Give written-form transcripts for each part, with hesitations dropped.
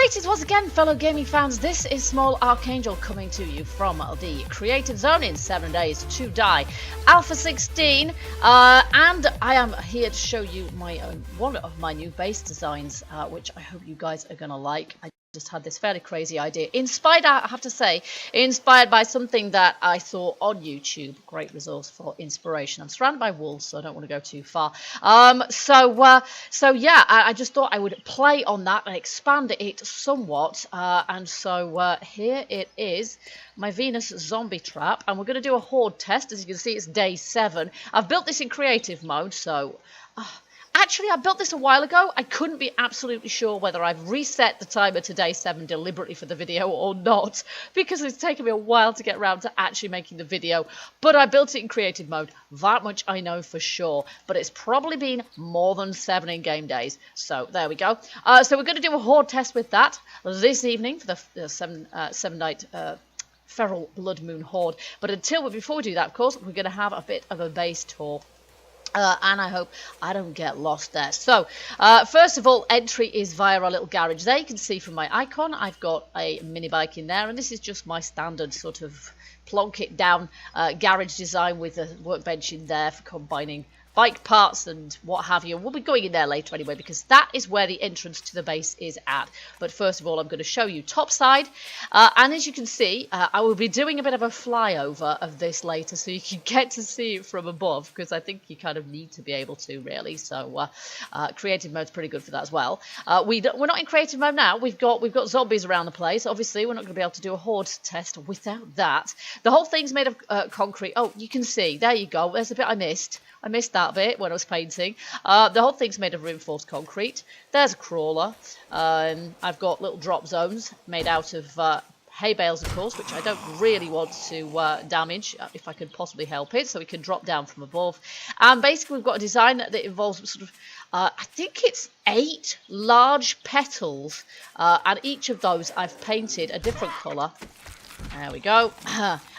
Greetings once again, fellow gaming fans. This is Small Archangel coming to you from the Creative Zone in 7 Days to Die Alpha 16, and I am here to show you my one of my new base designs, which I hope you guys are gonna like. I just had this fairly crazy idea, inspired, I have to say, inspired by something that I saw on YouTube. Great resource for inspiration. I'm surrounded by wolves, so I don't want to go too far. So yeah, I just thought I would play on that and expand it somewhat. And so here it is, my Venus zombie trap, and we're going to do a horde test. As you can see, it's day 7. I've built this in creative mode, so actually, I built this a while ago. I couldn't be absolutely sure whether I've reset the timer to day 7 deliberately for the video or not, because it's taken me a while to get around to actually making the video. But I built it in creative mode. That much I know for sure. But it's probably been more than 7 in-game days. So there we go. So we're going to do a horde test with that this evening for the 7-night feral blood moon horde. But before we do that, of course, we're going to have a bit of a base tour. And I hope I don't get lost there. So, first of all, entry is via our little garage there. You can see from my icon, I've got a mini bike in there. And this is just my standard sort of plonk it down garage design with a workbench in there for combining bike parts and what have you. We'll be going in there later anyway, because that is where the entrance to the base is at. But first of all, I'm going to show you topside. And as you can see, I will be doing a bit of a flyover of this later, so you can get to see it from above, because I think you kind of need to be able to, really. So creative mode's pretty good for that as well. We're not in creative mode now. We've got zombies around the place. Obviously, we're not going to be able to do a horde test without that. The whole thing's made of concrete. Oh, you can see. There you go. There's a bit I missed. I missed that bit when I was painting. The whole thing's made of reinforced concrete. There's a crawler. I've got little drop zones made out of hay bales, of course, which I don't really want to damage if I can possibly help it, so we can drop down from above. And basically, we've got a design that involves sort of, I think it's 8 large petals, and each of those I've painted a different colour. There we go.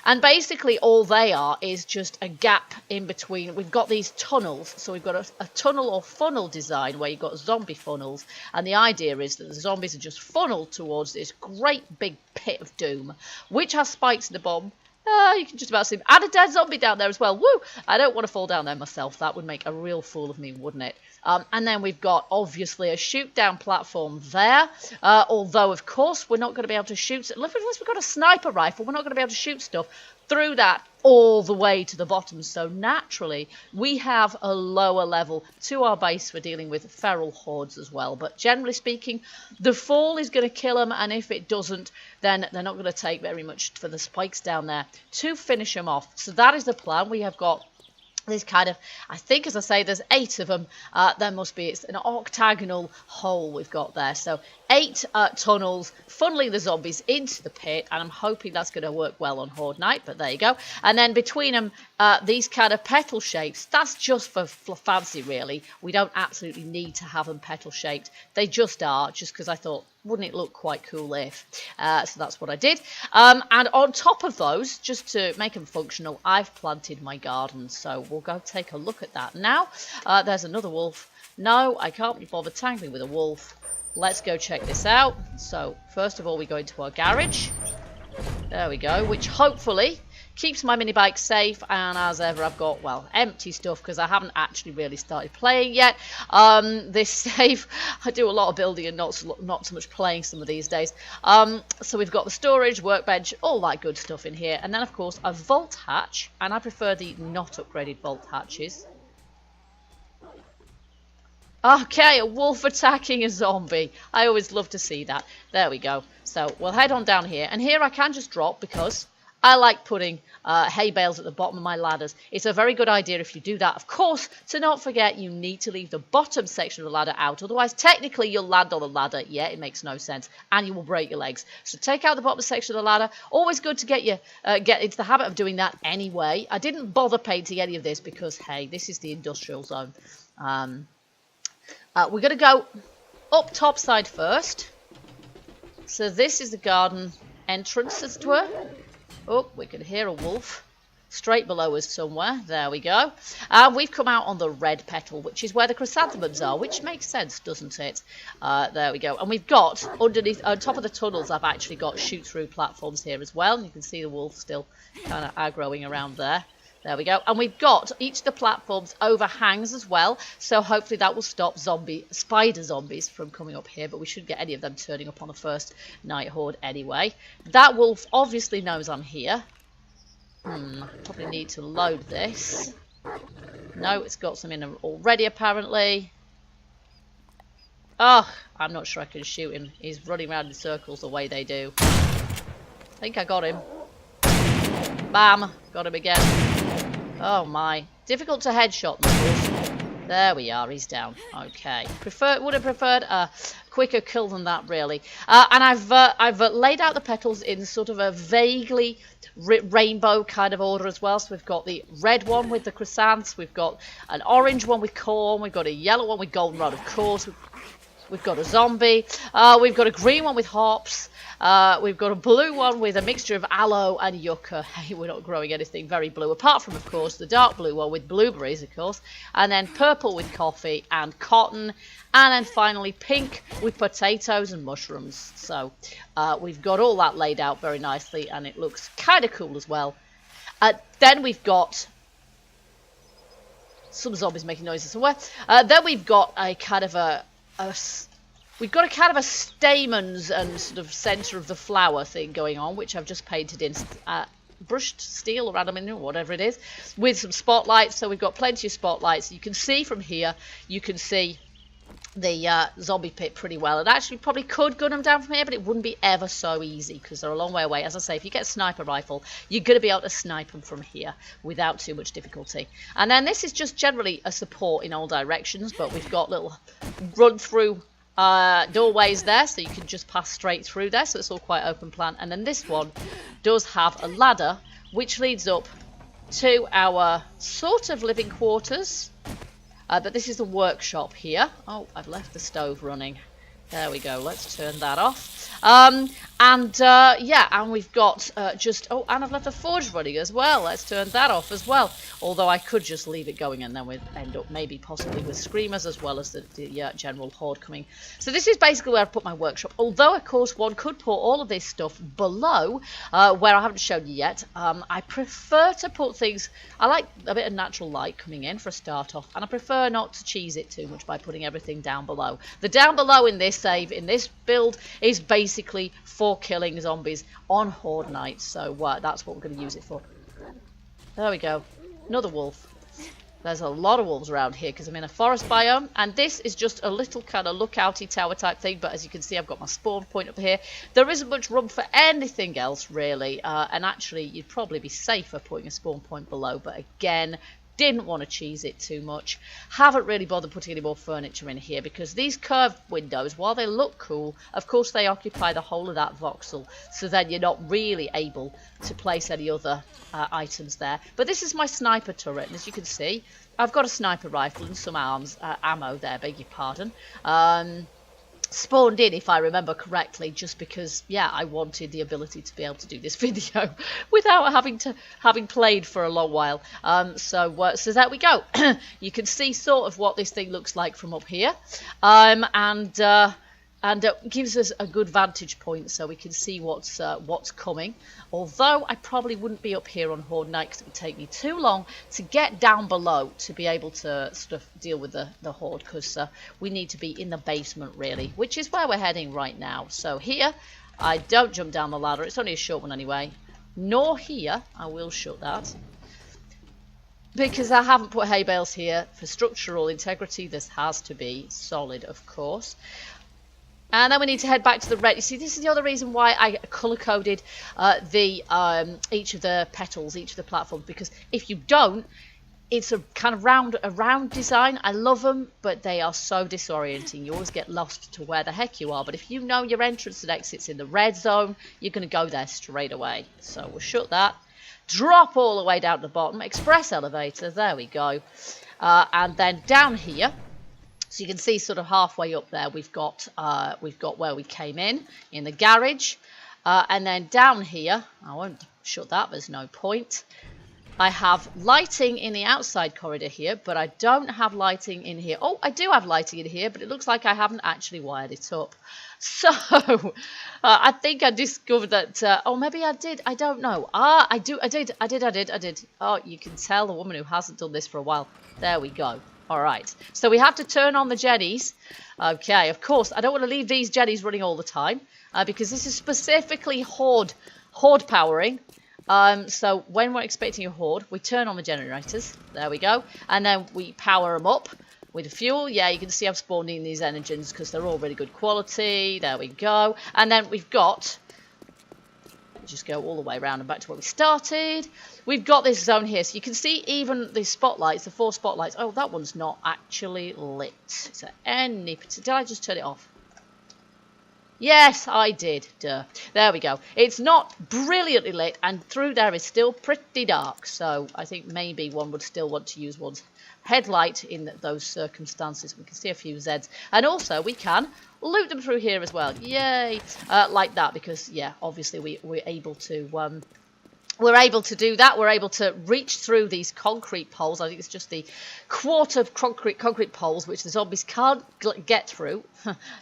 And basically all they are is just a gap in between. We've got these tunnels. So we've got a tunnel or funnel design where you've got zombie funnels. And the idea is that the zombies are just funneled towards this great big pit of doom, which has spikes in the bottom. You can just about see. And a dead zombie down there as well. Woo! I don't want to fall down there myself. That would make a real fool of me, wouldn't it? And then we've got, obviously, a shoot-down platform there. Although, of course, we're not going to be able to shoot. Unless we've got a sniper rifle, we're not going to be able to shoot stuff through that all the way to the bottom. So, naturally, we have a lower level to our base for dealing with feral hordes as well. But generally speaking, the fall is going to kill them. And if it doesn't, then they're not going to take very much for the spikes down there to finish them off. So that is the plan. We have got this kind of, I think, as I say, there's 8 of them. There must be, it's an octagonal hole we've got there. So 8 tunnels funneling the zombies into the pit, and I'm hoping that's going to work well on Horde Night, but there you go. And then between them, these kind of petal shapes, that's just for fancy, really. We don't absolutely need to have them petal shaped. They just are, just because I thought, wouldn't it look quite cool if? So that's what I did. And on top of those, just to make them functional, I've planted my garden. So we'll go take a look at that now. There's another wolf. No, I can't be bothered tangling with a wolf. Let's go check this out. So first of all, we go into our garage. There we go, which hopefully keeps my mini bike safe. And as ever, I've got, well, empty stuff because I haven't actually really started playing yet. This save, I do a lot of building and not so much playing some of these days. So we've got the storage, workbench, all that good stuff in here. And then, of course, a vault hatch. And I prefer the not upgraded vault hatches. Okay, a wolf attacking a zombie. I always love to see that. There we go. So we'll head on down here. And here I can just drop because I like putting hay bales at the bottom of my ladders. It's a very good idea if you do that. Of course, to not forget, you need to leave the bottom section of the ladder out. Otherwise, technically, you'll land on the ladder. Yeah, it makes no sense. And you will break your legs. So take out the bottom section of the ladder. Always good to get into the habit of doing that anyway. I didn't bother painting any of this because, hey, this is the industrial zone. We're going to go up top side first. So this is the garden entrance, as it were. Oh, we can hear a wolf. straight below us somewhere. There we go. And we've come out on the red petal, which is where the chrysanthemums are, which makes sense, doesn't it? There we go. And we've got underneath, on top of the tunnels, I've actually got shoot-through platforms here as well. And you can see the wolf still kind of aggroing around there. There we go. And we've got each of the platforms overhangs as well. So hopefully that will stop spider zombies from coming up here. But we shouldn't get any of them turning up on the first night horde anyway. That wolf obviously knows I'm here. Probably need to load this. No, it's got some in already apparently. Oh, I'm not sure I can shoot him. He's running around in circles the way they do. I think I got him. Bam! Got him again. Oh my. Difficult to headshot them. There we are, he's down. Okay. Would have preferred a quicker kill than that, really. And I've laid out the petals in sort of a vaguely rainbow kind of order as well. So we've got the red one with the chrysanths, we've got an orange one with corn, we've got a yellow one with goldenrod, of course. We've got a zombie. We've got a green one with hops. We've got a blue one with a mixture of aloe and yucca. Hey, we're not growing anything very blue, apart from, of course, the dark blue one with blueberries, of course. And then purple with coffee and cotton. And then finally pink with potatoes and mushrooms. So we've got all that laid out very nicely, and it looks kind of cool as well. Then we've got some zombies making noises somewhere. Then we've got a kind of we've got a kind of a stamens and sort of centre of the flower thing going on, which I've just painted in brushed steel or aluminium, whatever it is, with some spotlights. So we've got plenty of spotlights. You can see from here, you can see the zombie pit pretty well. And actually probably could gun them down from here, but it wouldn't be ever so easy because they're a long way away. As I say, if you get a sniper rifle, you're going to be able to snipe them from here without too much difficulty. And then this is just generally a support in all directions, but we've got little run through doorways there, so you can just pass straight through there, so it's all quite open plan. And then this one does have a ladder which leads up to our sort of living quarters, but this is the workshop here. Oh, I've left the stove running. There we go. Let's turn that off. Yeah, and we've got and I've left the forge running as well. Let's turn that off as well. Although I could just leave it going and then we'd end up maybe possibly with screamers as well as the general horde coming. So this is basically where I've put my workshop. Although, of course, one could put all of this stuff below where I haven't shown you yet. I prefer to put things... I like a bit of natural light coming in for a start off. And I prefer not to cheese it too much by putting everything down below. The down below in this save, in this build, is basically for killing zombies on horde night. So that's what we're going to use it for. There we go. Another wolf. There's a lot of wolves around here because I'm in a forest biome, and this is just a little kind of lookouty tower type thing, but as you can see I've got my spawn point up here. There isn't much room for anything else really, and actually you'd probably be safer putting a spawn point below, but again, didn't want to cheese it too much. Haven't really bothered putting any more furniture in here because these curved windows, while they look cool, of course they occupy the whole of that voxel, so then you're not really able to place any other items there. But this is my sniper turret, and as you can see, I've got a sniper rifle and some ammo there, beg your pardon. Spawned in, if I remember correctly, just because, yeah, I wanted the ability to be able to do this video without having played for a long while. So there we go. You can see sort of what this thing looks like from up here, and it gives us a good vantage point so we can see what's coming. Although I probably wouldn't be up here on horde night because it would take me too long to get down below to be able to sort of deal with the horde, because we need to be in the basement really, which is where we're heading right now. So here I don't jump down the ladder, it's only a short one anyway, nor here, I will shut that, because I haven't put hay bales here for structural integrity. This has to be solid, of course. And then we need to head back to the red. You see, this is the other reason why I colour-coded each of the petals, each of the platforms, because if you don't, it's a kind of round design. I love them, but they are so disorienting. You always get lost to where the heck you are. But if you know your entrance and exit's in the red zone, you're going to go there straight away. So we'll shut that. Drop all the way down to the bottom. Express elevator. There we go. And then down here, so you can see sort of halfway up there, we've got where we came in the garage. And then down here, I won't shut that, there's no point. I have lighting in the outside corridor here, but I don't have lighting in here. Oh, I do have lighting in here, but it looks like I haven't actually wired it up. So, I think I discovered that, oh, maybe I did, I don't know. Ah, I did. Oh, you can tell the woman who hasn't done this for a while. There we go. All right, so we have to turn on the jennies. Okay, of course, I don't want to leave these jennies running all the time, because this is specifically horde powering. So when we're expecting a horde, we turn on the generators. There we go. And then we power them up with the fuel. Yeah, you can see I've spawned in these engines because they're all really good quality. There we go. And then we've got, just go all the way around and back to where we started. We've got this zone here. So you can see even the spotlights, the 4 spotlights. Oh, that one's not actually lit. Is there any... Did I just turn it off? Yes, I did. Duh. There we go. It's not brilliantly lit, and through there is still pretty dark. So I think maybe one would still want to use one's headlight in those circumstances. We can see a few Zs. And also, we can loot them through here as well. Yay! Like that, because, yeah, obviously we're able to... We're able to do that. We're able to reach through these concrete poles. I think it's just the quarter of concrete poles which the zombies can't get through,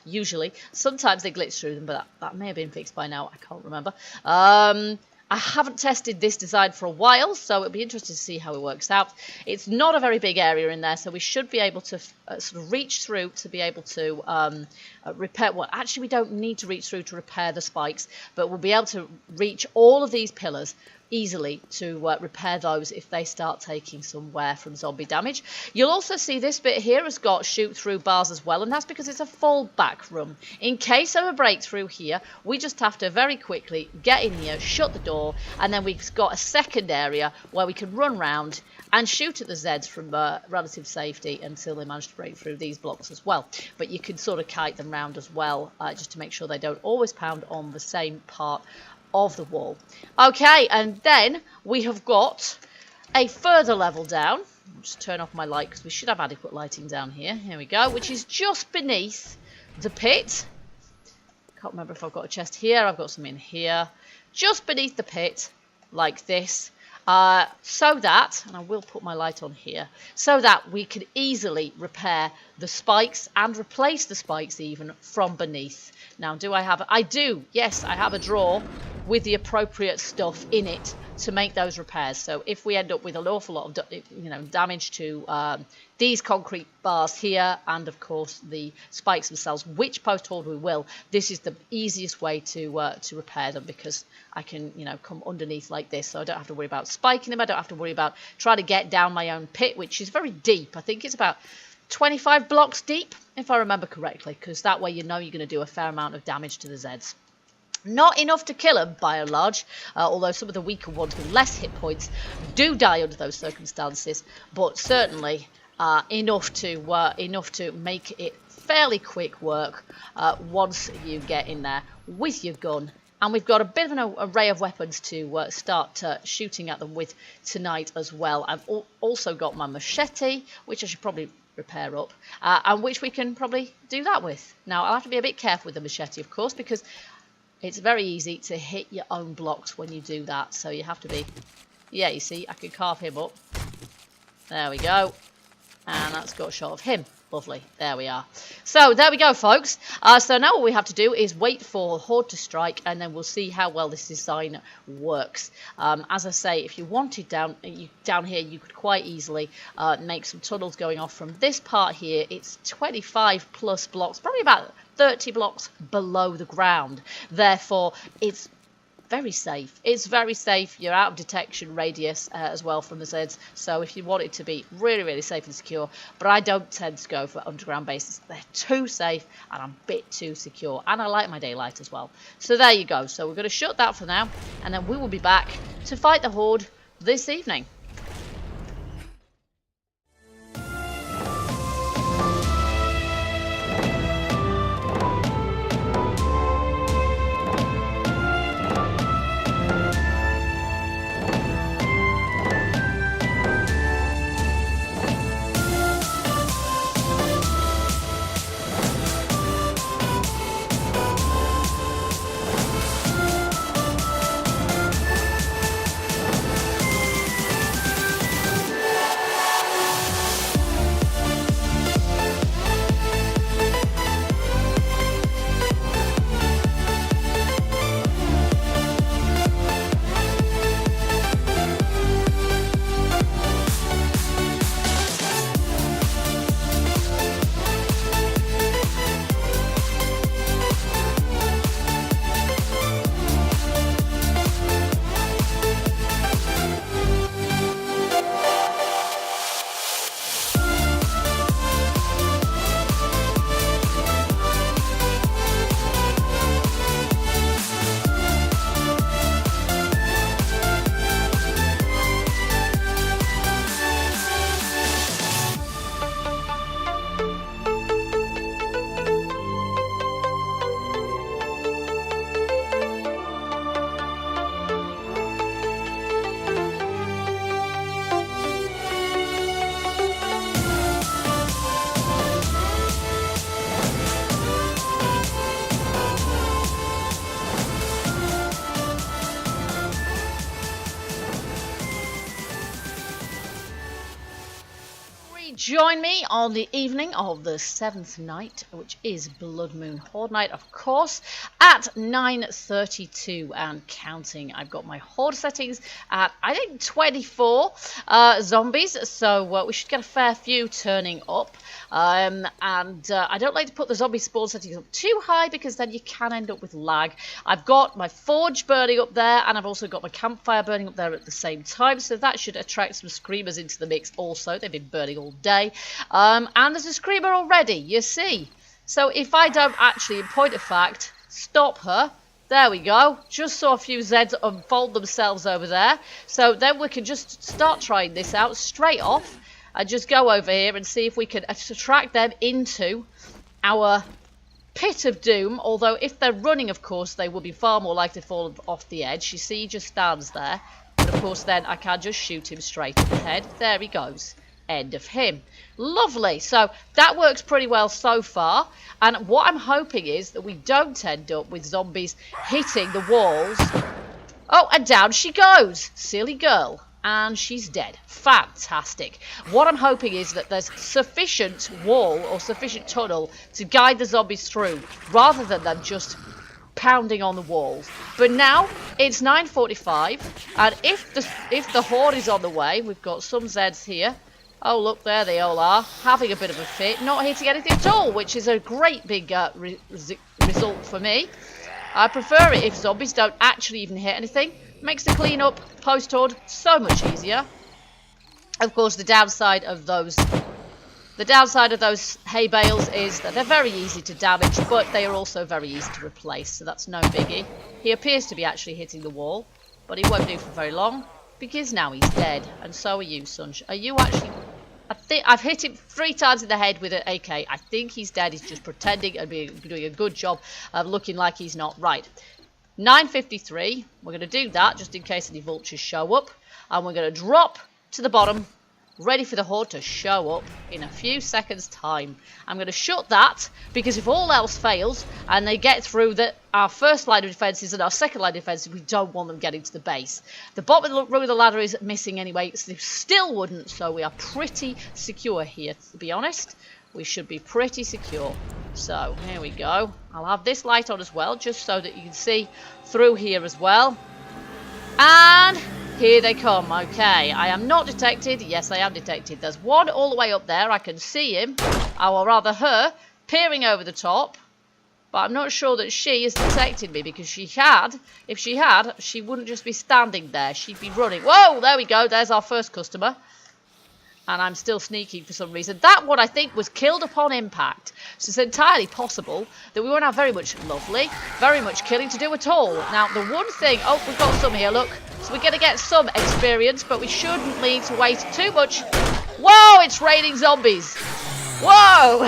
usually. Sometimes they glitch through them, but that may have been fixed by now. I can't remember. I haven't tested this design for a while, so it'll be interesting to see how it works out. It's not a very big area in there, so we should be able to sort of reach through to be able to repair... Well, actually, we don't need to reach through to repair the spikes, but we'll be able to reach all of these pillars easily to repair those if they start taking some wear from zombie damage. You'll also see this bit here has got shoot through bars as well, and that's because it's a fallback room. In case of a breakthrough here, we just have to very quickly get in here, shut the door, and then we've got a second area where we can run round and shoot at the Zeds from relative safety until they manage to break through these blocks as well. But you can sort of kite them round as well, just to make sure they don't always pound on the same part of the wall. Okay, and then we have got a further level down. I'll just turn off my light because we should have adequate lighting down here. Here we go, which is just beneath the pit. Can't remember if I've got a chest here. I've got some in here. Just beneath the pit, like this. So that, and I will put my light on here, so that we can easily repair the spikes and replace the spikes even from beneath. Now, do I have... I do, yes, I have a drawer with the appropriate stuff in it to make those repairs. So if we end up with an awful lot of damage to these concrete bars here, and of course the spikes themselves, which post-horde we will, this is the easiest way to repair them, because I can come underneath like this, so I don't have to worry about spiking them. I don't have to worry about trying to get down my own pit, which is very deep. I think it's about 25 blocks deep, if I remember correctly, because that way you're going to do a fair amount of damage to the Zeds. Not enough to kill them, by and large, although some of the weaker ones with less hit points do die under those circumstances, but certainly enough to make it fairly quick work once you get in there with your gun. And we've got a bit of an array of weapons to start shooting at them with tonight as well. I've also got my machete, which I should probably repair up, and which we can probably do that with. Now, I'll have to be a bit careful with the machete, of course, because it's very easy to hit your own blocks when you do that. So you have to be... Yeah, you see, I can carve him up. There we go. And that's got a shot of him. Lovely. There we are. So there we go, folks. So now what we have to do is wait for Horde to strike, and then we'll see how well this design works. As I say, if you wanted down here, you could quite easily make some tunnels going off from this part here. It's 25 plus blocks, probably about 30 blocks below the ground. Therefore, it's very safe. It's very safe. You're out of detection radius as well from the Zeds. So if you want it to be really, really safe and secure, but I don't tend to go for underground bases. They're too safe and I'm a bit too secure. And I like my daylight as well. So there you go. So we're going to shut that for now, and then we will be back to fight the Horde this evening. join me on the evening of the 7th night, which is Blood Moon Horde Night, of course, at 9:32 and counting. I've got my Horde settings at, I think, 24 zombies, so we should get a fair few turning up. I don't like to put the zombie spawn settings up too high because then you can end up with lag. I've got my forge burning up there, and I've also got my campfire burning up there at the same time, so that should attract some screamers into the mix also. They've been burning all day. And there's a screamer already, you see. So if I don't actually, in point of fact, stop her, there we go. Just saw a few Zeds unfold themselves over there. So then we can just start trying this out straight off and just go over here and see if we can attract them into our pit of doom. Although if they're running, of course, they will be far more likely to fall off the edge. You see, he just stands there. But of course, then I can just shoot him straight in the head. There he goes. End of him. Lovely. So that works pretty well so far. And what I'm hoping is that we don't end up with zombies hitting the walls. Oh, and down she goes. Silly girl. And she's dead. Fantastic. What I'm hoping is that there's sufficient wall or sufficient tunnel to guide the zombies through, rather than them just pounding on the walls. But now it's 9:45, and if the horde is on the way, we've got some Zeds here. Oh, look, there they all are, having a bit of a fit, not hitting anything at all, which is a great big result for me. I prefer it if zombies don't actually even hit anything. Makes the clean-up post-horde so much easier. Of course, the downside of those hay bales is that they're very easy to damage, but they are also very easy to replace, so that's no biggie. He appears to be actually hitting the wall, but he won't do for very long, because now he's dead, and so are you, Sunshine. Are you actually... I think I've hit him 3 times in the head with an AK. I think he's dead. He's just pretending and doing a good job of looking like he's not. Right. 9:53. We're going to do that just in case any vultures show up. And we're going to drop to the bottom, ready for the horde to show up in a few seconds' time. I'm going to shut that because if all else fails and they get through our first line of defences and our second line of defences, we don't want them getting to the base. The bottom rung of the ladder is missing anyway, so they still wouldn't, so we are pretty secure here, to be honest. We should be pretty secure. So, here we go. I'll have this light on as well, just so that you can see through here as well. And here they come. Okay, I am not detected. Yes, I am detected. There's one all the way up there. I can see him, or rather her, peering over the top. But I'm not sure that she has detected me, because if she had, she wouldn't just be standing there. She'd be running. Whoa, there we go. There's our first customer. And I'm still sneaking for some reason. That one, I think, was killed upon impact. So it's entirely possible that we won't have very much killing to do at all. Now, the one thing... Oh, we've got some here, look. So we're going to get some experience, but we shouldn't need to waste too much. Whoa, it's raining zombies. Whoa.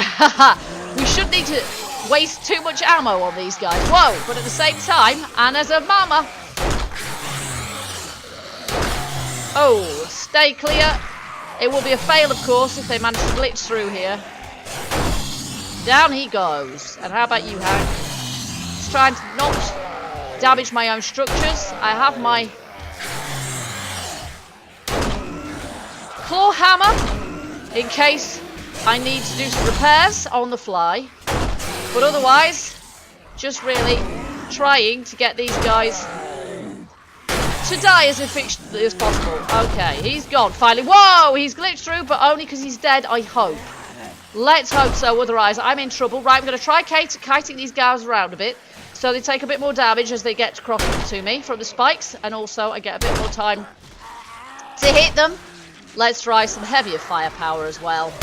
We shouldn't need to waste too much ammo on these guys. Whoa, but at the same time, and as a mama... Oh, stay clear. It will be a fail, of course, if they manage to glitch through here. Down he goes. And how about you, Hank? Just trying to not damage my own structures. I have my claw hammer in case I need to do some repairs on the fly. But otherwise, just really trying to get these guys to die as efficiently as possible. Okay, he's gone finally. Whoa, he's glitched through, but only because he's dead, I hope. Let's hope so, otherwise I'm in trouble. Right, I'm going to try kiting these guys around a bit so they take a bit more damage as they get across to me from the spikes, and also I get a bit more time to hit them. Let's try some heavier firepower as well.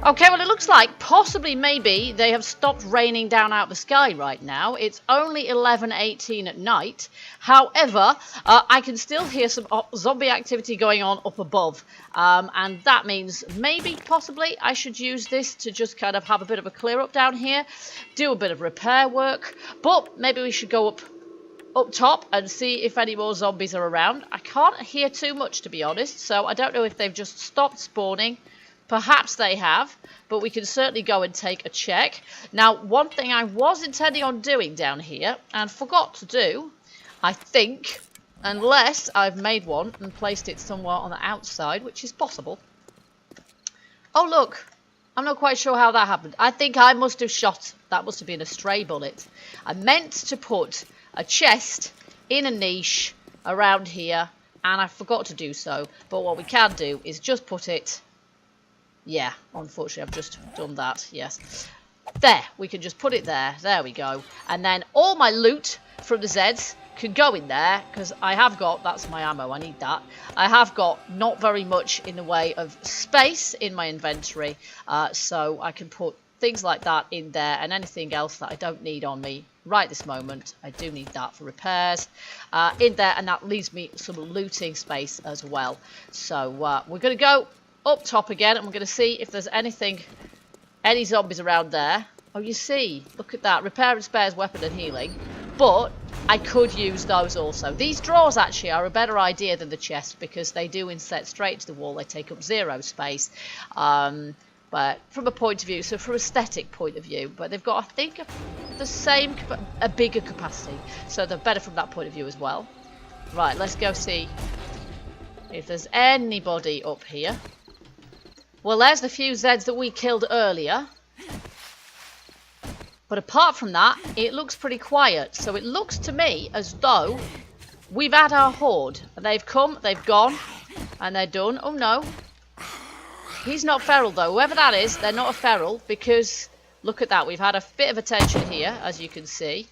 Okay, well, it looks like possibly maybe they have stopped raining down out the sky right now. It's only 11:18 at night. However, I can still hear some zombie activity going on up above. And that means maybe, possibly, I should use this to just kind of have a bit of a clear up down here. Do a bit of repair work. But maybe we should go up top and see if any more zombies are around. I can't hear too much, to be honest. So I don't know if they've just stopped spawning. Perhaps they have, but we can certainly go and take a check. Now, one thing I was intending on doing down here, and forgot to do, I think, unless I've made one and placed it somewhere on the outside, which is possible. Oh, look. I'm not quite sure how that happened. I think I must have shot. That must have been a stray bullet. I meant to put a chest in a niche around here, and I forgot to do so. But what we can do is just put it... Yeah, unfortunately, I've just done that, yes. There, we can just put it there. There we go. And then all my loot from the Zeds can go in there, because I have got, that's my ammo, I need that. I have got not very much in the way of space in my inventory, so I can put things like that in there, and anything else that I don't need on me right this moment. I do need that for repairs in there, and that leaves me some looting space as well. So we're going to go up top again, and we're going to see if there's any zombies around there. Oh, you see, look at that. Repair and spares, weapon and healing. But I could use those also. These drawers actually are a better idea than the chest, because they do inset straight to the wall. They take up 0 space. But from a point of view, so from an aesthetic point of view, but they've got, I think, the same, a bigger capacity. So they're better from that point of view as well. Right, let's go see if there's anybody up here. Well, there's the few Zeds that we killed earlier. But apart from that, it looks pretty quiet. So it looks to me as though we've had our horde. They've come, they've gone, and they're done. Oh, no. He's not feral, though. Whoever that is, they're not a feral, because look at that. We've had a bit of attention here, as you can see.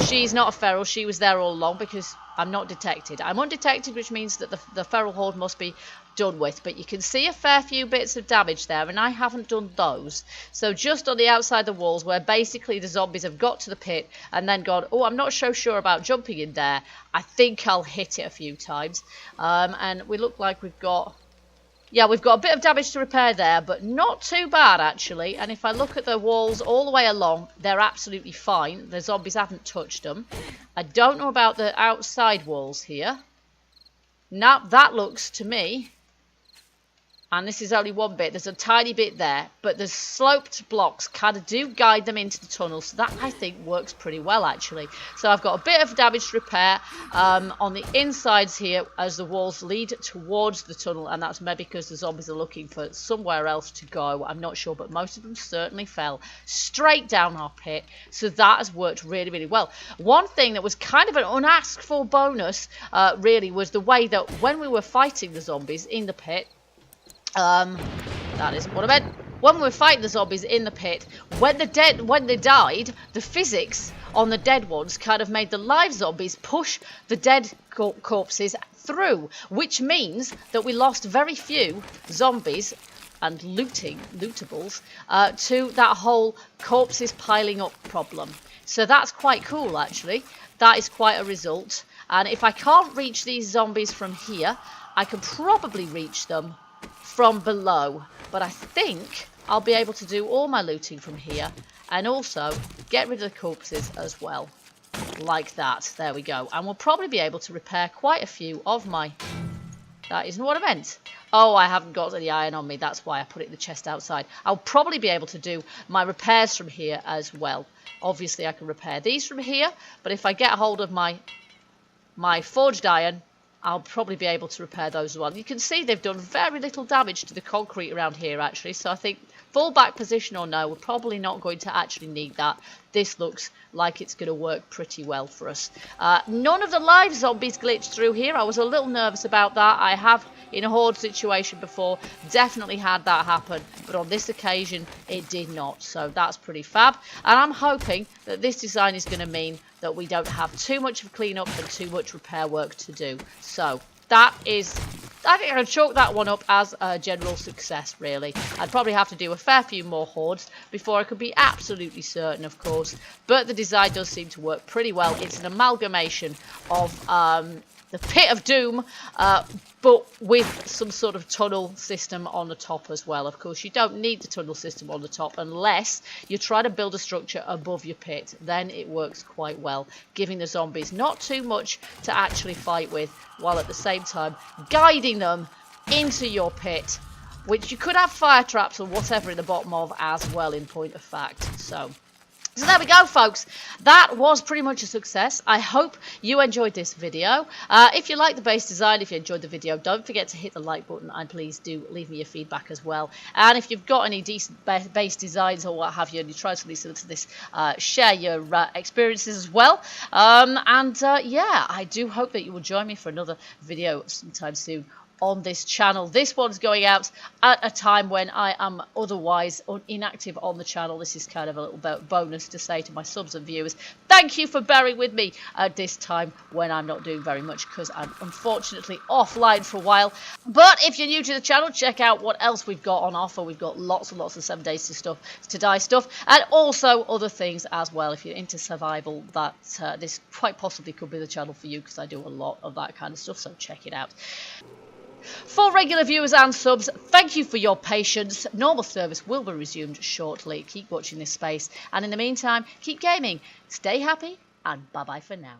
She's not a feral. She was there all along, because I'm not detected. I'm undetected, which means that the feral horde must be done with. But you can see a fair few bits of damage there, and I haven't done those. So just on the outside the walls, where basically the zombies have got to the pit and then gone, oh, I'm not so sure about jumping in there. I think I'll hit it a few times. And we look like we've got... Yeah, we've got a bit of damage to repair there, but not too bad, actually. And if I look at the walls all the way along, they're absolutely fine. The zombies haven't touched them. I don't know about the outside walls here. Now, that looks to me... And this is only one bit. There's a tiny bit there. But the sloped blocks kind of do guide them into the tunnel. So that, I think, works pretty well, actually. So I've got a bit of damage to repair on the insides here as the walls lead towards the tunnel. And that's maybe because the zombies are looking for somewhere else to go. I'm not sure. But most of them certainly fell straight down our pit. So that has worked really, really well. One thing that was kind of an unasked for bonus, really, was the way that when we were fighting the zombies in the pit, that isn't what I meant. When we were fighting the zombies in the pit, when they died, the physics on the dead ones kind of made the live zombies push the dead corpses through, which means that we lost very few zombies and lootables to that whole corpses piling up problem. So that's quite cool, actually. That is quite a result. And if I can't reach these zombies from here, I can probably reach them from below, but I think I'll be able to do all my looting from here and also get rid of the corpses as well, like that. There we go. And we'll probably be able to repair quite a few of my... That isn't what I meant. Oh, I haven't got any iron on me. That's why I put it in the chest outside. I'll probably be able to do my repairs from here as well. Obviously, I can repair these from here, but if I get hold of my forged iron, I'll probably be able to repair those as well. You can see they've done very little damage to the concrete around here, actually. So I think full back position or no, we're probably not going to actually need that. This looks like it's going to work pretty well for us. None of the live zombies glitched through here. I was a little nervous about that. I have, in a horde situation before, definitely had that happen. But on this occasion, it did not. So that's pretty fab. And I'm hoping that this design is going to mean that we don't have too much of cleanup and too much repair work to do. So that is I think I can chalk that one up as a general success, really. I'd probably have to do a fair few more hordes before I could be absolutely certain, of course. But the design does seem to work pretty well. It's an amalgamation of the Pit of Doom, but with some sort of tunnel system on the top as well. Of course, you don't need the tunnel system on the top unless you try to build a structure above your pit. Then it works quite well, giving the zombies not too much to actually fight with, while at the same time guiding them into your pit, which you could have fire traps or whatever in the bottom of as well, in point of fact. So there we go, folks. That was pretty much a success. I hope you enjoyed this video. If you like the base design, if you enjoyed the video, don't forget to hit the like button, and please do leave me your feedback as well. And if you've got any decent base designs or what have you, and you try something similar to this, share your experiences as well. Yeah, I do hope that you will join me for another video sometime soon on this channel. This one's going out at a time when I am otherwise inactive on the channel. This is kind of a little bonus to say to my subs and viewers, thank you for bearing with me at this time when I'm not doing very much, because I'm unfortunately offline for a while. But if you're new to the channel, check out what else we've got on offer. We've got lots and lots of 7 days to die stuff, and also other things as well. If you're into survival, that this quite possibly could be the channel for you, because I do a lot of that kind of stuff, so check it out. For regular viewers and subs, thank you for your patience. Normal service will be resumed shortly. Keep watching this space, and in the meantime, keep gaming, stay happy, and bye-bye for now.